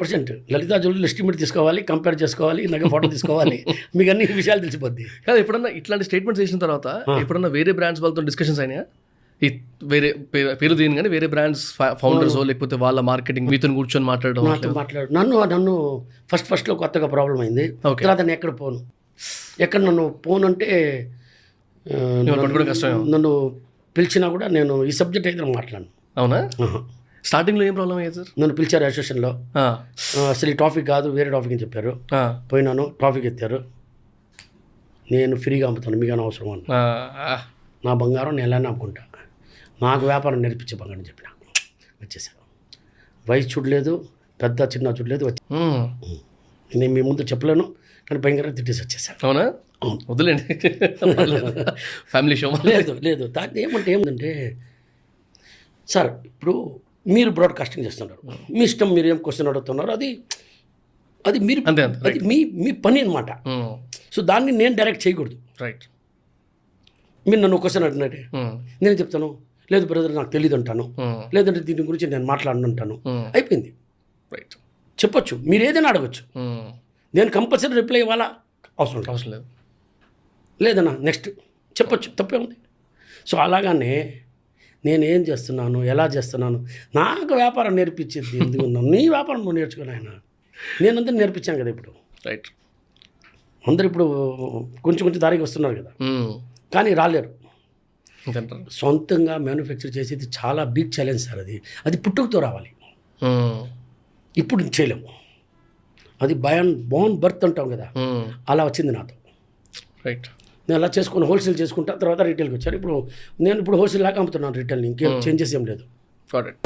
100% Lalitha jewellery estimate తీసుకోవాలి, compare చేసుకోవాలి, నగ ఫోటో తీసుకోవాలి, మీకు అన్ని విషయాలు తెలిసిపోద్ది. కాదు ఎప్పుడన్నా ఇట్లాంటి స్టేట్మెంట్స్ చేసిన తర్వాత ఎప్పుడన్నా వేరే బ్రాండ్స్ వాళ్ళతో డిస్కషన్స్ అయినాయా? ఈ వేరే పేరు దీని కానీ వేరే బ్రాండ్స్ ఫౌండర్స్ లేకపోతే వాళ్ళ మార్కెటింగ్ మీతో కూర్చొని మాట్లాడడం? నన్ను ఫస్ట్లో కొత్తగా ప్రాబ్లం అయింది. తర్వాత నేను ఎక్కడ పోను, ఎక్కడ నన్ను పోను అంటే నన్ను పిలిచినా కూడా నేను ఈ సబ్జెక్ట్ అయితే మాట్లాడను. అవునా? స్టార్టింగ్లో ఏం ప్రాబ్లం అయ్యేది సార్? నన్ను పిలిచారు అసోసియేషన్లో, అసలు ఈ టాపిక్ కాదు వేరే టాపిక్ అని చెప్పారు. పోయినాను, టాపిక్ ఎత్తారు, నేను ఫ్రీగా అమ్ముతాను, మీకు అవసరం అన్న. నా బంగారం నేను ఎలా అమ్ముకుంటా, నాకు వ్యాపారం నేర్పించే బంగారం చెప్పిన వచ్చేసాను. వయసు చూడలేదు, పెద్ద చిన్న చూడలేదు, వచ్చి నేను మీ ముందు చెప్పలేను కానీ భయంకరంగా తిట్టేసి వచ్చేసాను. అవునా? వదిలేండి, ఫ్యామిలీ షో. లేదు దాన్ని ఏమంటే సార్ ఇప్పుడు మీరు బ్రాడ్కాస్టింగ్ చేస్తున్నారు, మీ ఇష్టం, మీరు ఏం క్వశ్చన్ అడుగుతున్నారు, అది మీరు అది మీ పని అనమాట. సో దాన్ని నేను డైరెక్ట్ చేయకూడదు. రైట్. మీరు నన్ను క్వశ్చన్ అడిగినట్టే నేను చెప్తాను, లేదు బ్రదర్ నాకు తెలియదు అంటాను, లేదంటే దీని గురించి నేను మాట్లాడనంటాను, అయిపోయింది. రైట్. చెప్పొచ్చు, మీరు ఏదైనా అడగచ్చు, నేను కంపల్సరీ రిప్లై ఇవ్వాలా అవసరం లేదు. లేదన్నా నెక్స్ట్ చెప్పొచ్చు, తప్పే ఉంది. సో అలాగానే నేను ఏం చేస్తున్నాను, ఎలా చేస్తున్నాను, నాకు వ్యాపారం నేర్పించేది ఎందుకు ఉన్నాను, నీ వ్యాపారం నువ్వు నేర్చుకుని ఆయన నేను అందరూ నేర్పించాను కదా. ఇప్పుడు రైట్, అందరు ఇప్పుడు కొంచెం దారికి వస్తున్నారు కదా, కానీ రాలేరు. సొంతంగా మ్యానుఫ్యాక్చర్ చేసేది చాలా బిగ్ ఛాలెంజ్ సార్. అది పుట్టుకతో రావాలి, ఇప్పుడు చేయలేము. అది బోర్న్ బర్త్ అంటాం కదా, అలా వచ్చింది నాతో. రైట్. నేను అలా చేసుకుని హోల్సేల్ చేసుకుంటా, తర్వాత రీటైల్కి వచ్చాను. నేను ఇప్పుడు హోల్సేల్ లాగా అమ్ముతున్నాను, రీటైల్ ఇంకేం చేంజెస్ ఏం లేదు.